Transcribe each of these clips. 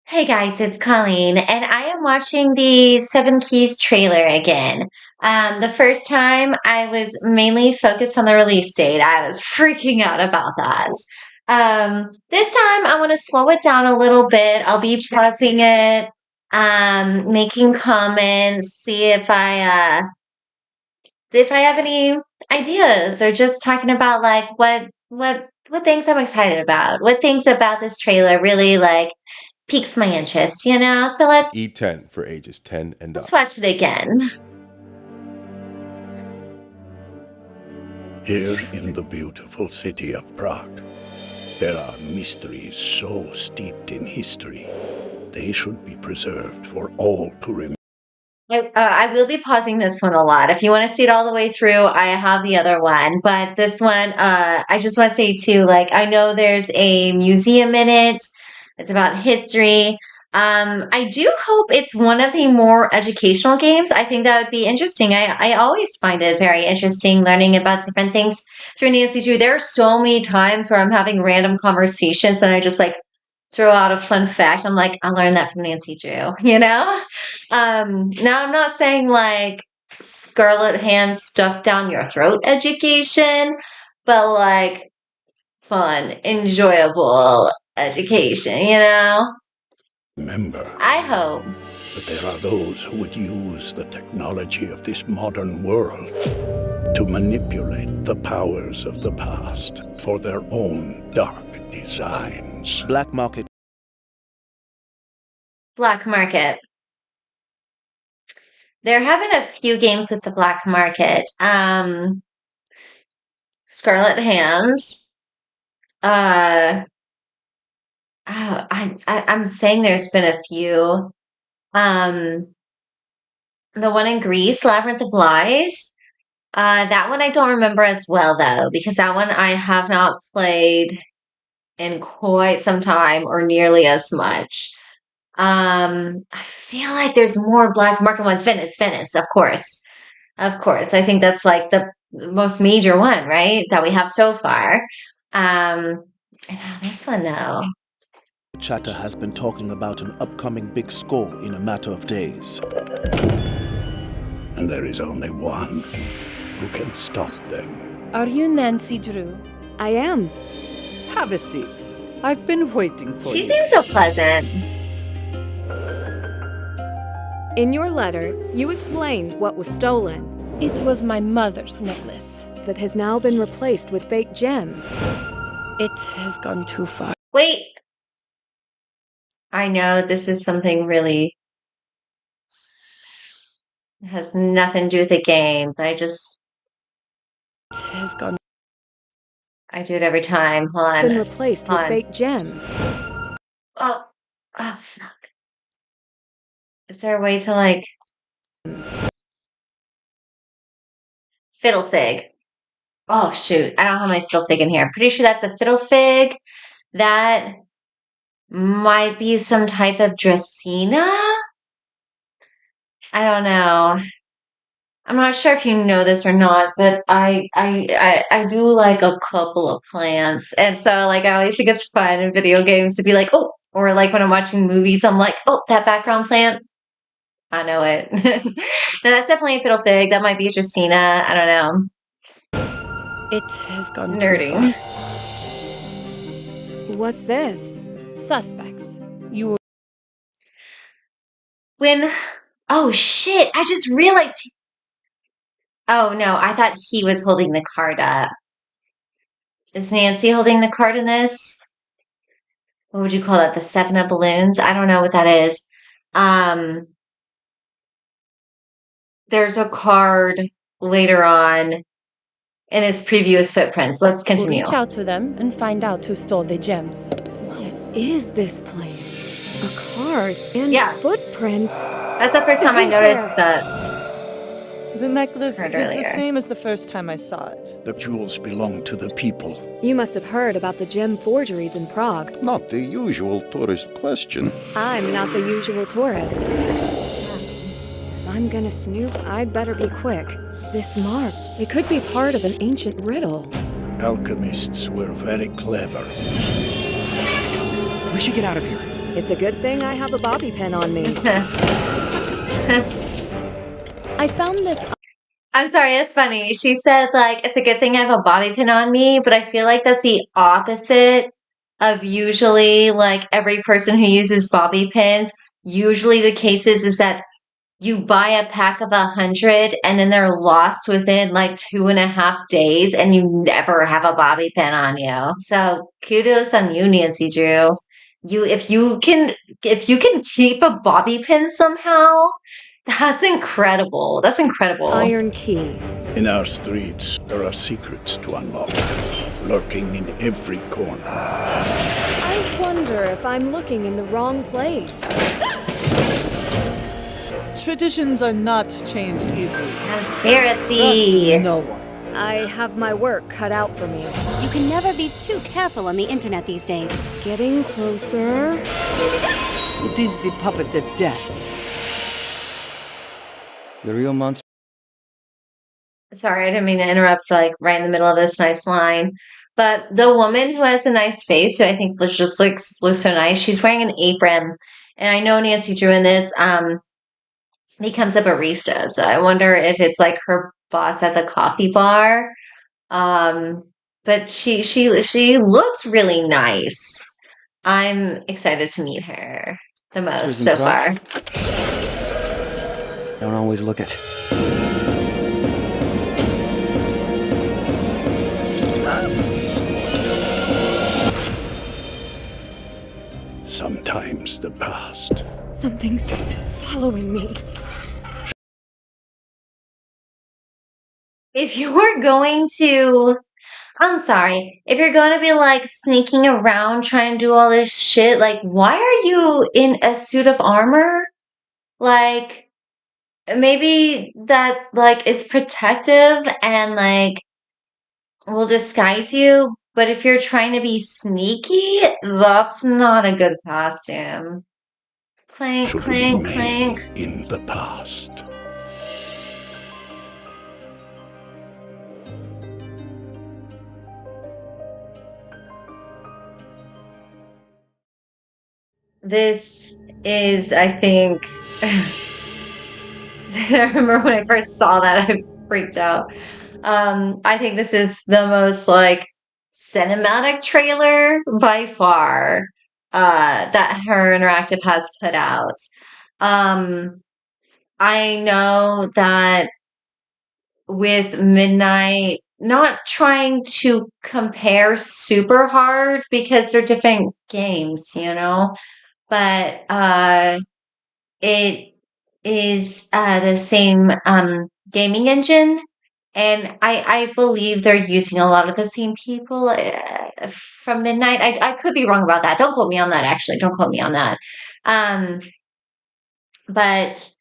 Hey guys, it's Colleen, and I am watching the Seven Keys trailer again. The first time I was mainly focused on the release date. I was freaking out about that. This time I want to slow it down a little bit. I'll be pausing it, making comments, see if I have any ideas, or just talking about like what things I'm excited about, what things about this trailer really like piques my interest, you know? So E10 for ages 10 and let's up. watch it again. Here in the beautiful city of Prague, there are mysteries so steeped in history, they should be preserved for all to remember. I will be pausing this one a lot. If you want to see it all the way through, I have the other one. But this one, I just want to say too, like, I know there's a museum in it. It's about history. I do hope it's one of the more educational games. I think that would be interesting. I always find it very interesting learning about different things through Nancy Drew. There are so many times where I'm having random conversations and I just like throw out a fun fact. I'm like, I learned that from Nancy Drew, you know? Now I'm not saying like Scarlet Hand stuff down your throat education, but like fun, enjoyable education, you know? Remember I hope. that there are those who would use the technology of this modern world to manipulate the powers of the past for their own dark designs. Black market. Black market. They're having a few games with the black market. Scarlet Hands. Uh I'm saying there's been a few. Um, the one in Greece, Labyrinth of Lies. That one I don't remember as well though, because that one I have not played in quite some time or nearly as much. I feel like there's more black market ones. Venice, of course. Of course. I think that's like the most major one, right? That we have so far. I know this one though. Chatter has been talking about an upcoming big score in a matter of days. And there is only one who can stop them. Are you Nancy Drew? I am. Have a seat. I've been waiting for She you. seems so pleasant. In your letter, you explained what was stolen. It was my mother's necklace. That has now been replaced with fake gems. It has gone too far. Wait. I know this is something really it has nothing to do with the game, but It has gone. I do it every time. Hold on. Been replaced Hold with on. fake gems. Oh, fuck. Is there a way to like fiddle fig? Oh shoot, I don't have my fiddle fig in here. Pretty sure that's a fiddle fig. That might be some type of Dracaena. I don't know. I'm not sure if you know this or not, but I do like a couple of plants, and so like I always think it's fun in video games to be like, oh, or like when I'm watching movies, I'm like, oh, that background plant, I know it. No, that's definitely a fiddle fig. That might be a Dracaena. I don't know. It has gone Nerdy. too What's this? far. Suspects. You When oh shit, I just realized. Oh no, I thought he was holding the card up. Is Nancy holding the card in this? What would you call that? The 7 Up balloons? I don't know what that is. Um, there's a card later on in this preview with footprints. Let's will continue. reach out to them and find out who stole the gems. What is this place? A card and Yeah. footprints. That's the first time I Who's noticed there? that. The necklace Heard is earlier. the same as the first time I saw it. The jewels belong to the people. You must have heard about the gem forgeries in Prague. Not the usual tourist question. I'm not the usual tourist. If I'm gonna snoop, I'd better be quick. This mark, it could be part of an ancient riddle. Alchemists were very clever. We should get out of here. It's a good thing I have a bobby pin on me. I found this. I'm sorry, it's funny. She said, like, it's a good thing I have a bobby pin on me, but I feel like that's the opposite of usually, like, every person who uses bobby pins. Usually the case is that you buy a pack of 100 and then they're lost within like 2.5 days and you never have a bobby pin on you. So kudos on you, Nancy Drew. If you can keep a bobby pin somehow, that's incredible. That's incredible. Iron key. In our streets, there are secrets to unlock, lurking in every corner. I wonder if I'm looking in the wrong place. Traditions are not changed easily. Conspiracy. Trust no one. I have my work cut out for me. You can never be too careful on the internet these days. Getting closer. It is the puppet of death. The real monster. Sorry, I didn't mean to interrupt like right in the middle of this nice line. But the woman who has a nice face, who I think looks so nice, she's wearing an apron. And I know Nancy Drew in this becomes a barista. So I wonder if it's like her boss at the coffee bar. But she looks really nice. I'm excited to meet her the most so far. Don't always look it. Sometimes the past. Something's following me. If you were going to, I'm sorry, if you're going to be like sneaking around trying to do all this shit, like, why are you in a suit of armor? Like, maybe that, like, is protective and, like, will disguise you, but if you're trying to be sneaky, that's not a good costume. Clank, Should clank, remain clank. in the past. This is, I think, I remember when I first saw that, I freaked out. I think this is the most like cinematic trailer by far that Her Interactive has put out. I know that with Midnight, not trying to compare super hard because they're different games, but it is the same gaming engine, and I believe they're using a lot of the same people from Midnight. I could be wrong about that. Don't quote me on that, actually. Don't quote me on that. But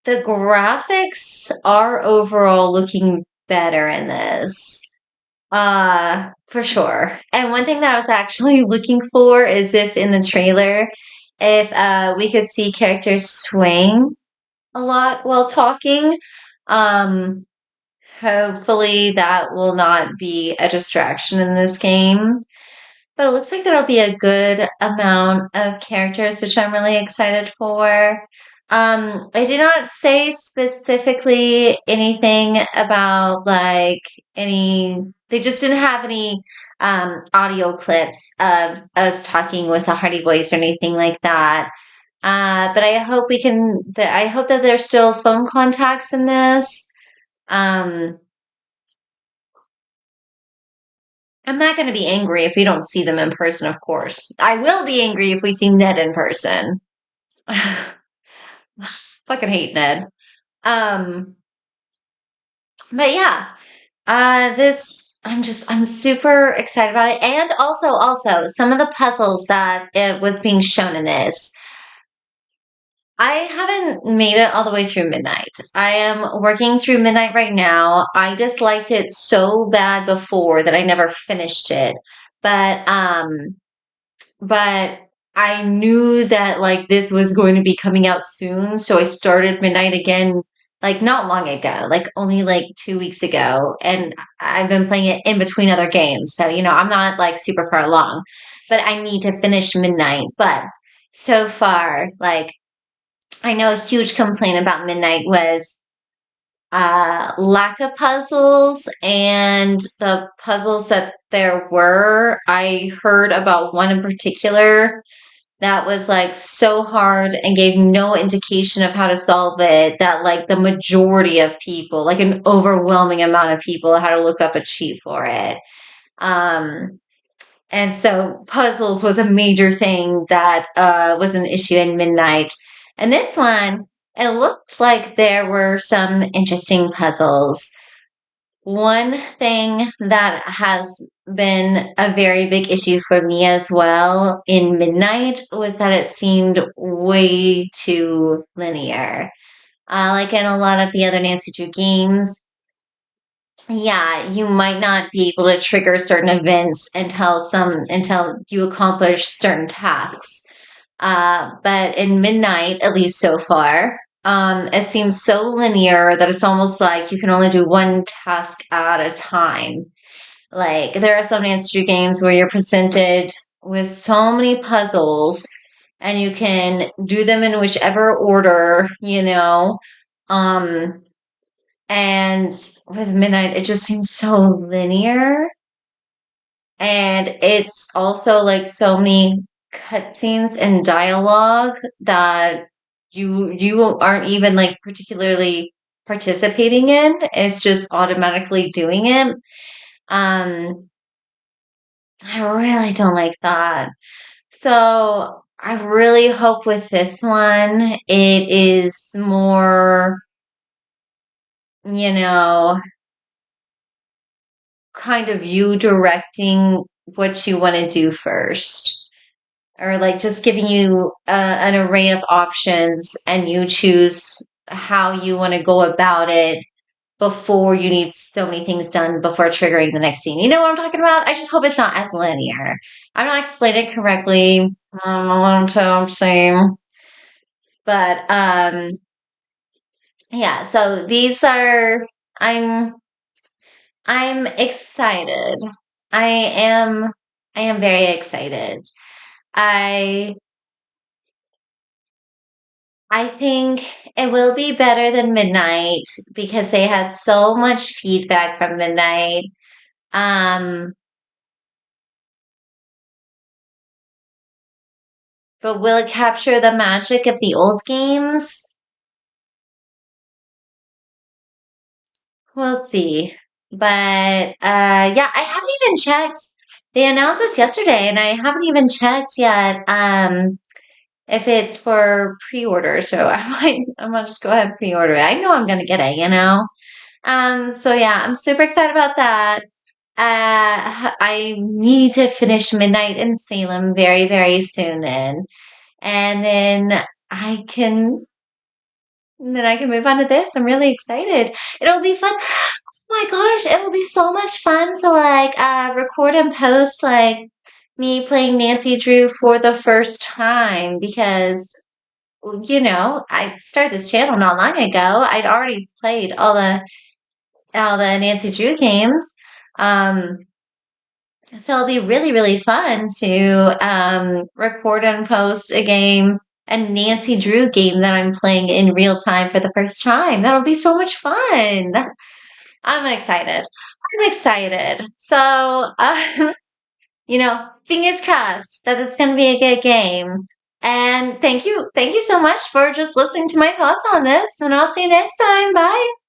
the graphics are overall looking better in this. For sure. And one thing that I was actually looking for is if in the trailer, if we could see characters swaying a lot while talking. Hopefully that will not be a distraction in this game. But it looks like there'll be a good amount of characters, which I'm really excited for. I did not say specifically anything about like they just didn't have any audio clips of us talking with a hearty voice or anything like that. But I hope I hope that there's still phone contacts in this. I'm not going to be angry if we don't see them in person, of course. I will be angry if we see Ned in person. Fucking hate Ned. But yeah, I'm super excited about it. And also, some of the puzzles that it was being shown in this. I haven't made it all the way through Midnight. I am working through Midnight right now. I disliked it so bad before that I never finished it. But I knew that like this was going to be coming out soon, so I started Midnight again like not long ago, like only like 2 weeks ago, and I've been playing it in between other games. So, I'm not like super far along. but I need to finish Midnight. But so far, like, I know a huge complaint about Midnight was lack of puzzles, and the puzzles that there were, I heard about one in particular that was like so hard and gave no indication of how to solve it, that like the majority of people, like an overwhelming amount of people, had to look up a cheat for it. Um, and so puzzles was a major thing that was an issue in Midnight. And this one, it looked like there were some interesting puzzles. One thing that has been a very big issue for me as well in Midnight was that it seemed way too linear. Like in a lot of the other Nancy Drew games, yeah, you might not be able to trigger certain events until you accomplish certain tasks. But in Midnight, at least so far, it seems so linear that it's almost like you can only do one task at a time. Like there are some Nancy Drew games where you're presented with so many puzzles and you can do them in whichever order, you know. Um, and with Midnight, it just seems so linear. And it's also like so many cutscenes and dialogue that you aren't even like particularly participating in. It's just automatically doing it. Um, I really don't like that. So I really hope with this one it is more, you know, kind of you directing what you want to do first, or like just giving you an array of options and you choose how you want to go about it before you need so many things done before triggering the next scene. You know what I'm talking about? I just hope it's not as linear. I'm not explaining it correctly. I don't know what I'm saying. But yeah, so these are I'm I'm excited. I am I am very excited. I I think it will be better than Midnight because they had so much feedback from Midnight. Um, but will it capture the magic of the old games? We'll see. But yeah, I haven't even checked. They announced this yesterday, and I haven't even checked yet. If it's for pre-order, so I might just go ahead and pre-order it. I know I'm gonna get it, you know. So yeah, I'm super excited about that. I need to finish Midnight in Salem very, very soon then. And I can then I can move on to this. I'm really excited. It'll be fun. Oh my gosh, it'll be so much fun to like record and post like me playing Nancy Drew for the first time because you know, I started this channel not long ago. I'd already played all the Nancy Drew games. Um, so it'll be really, really fun to record and post a Nancy Drew game that I'm playing in real time for the first time. That'll be so much fun. I'm excited. I'm excited. So, fingers crossed that it's going to be a good game. And thank you so much for just listening to my thoughts on this. And I'll see you next time. Bye.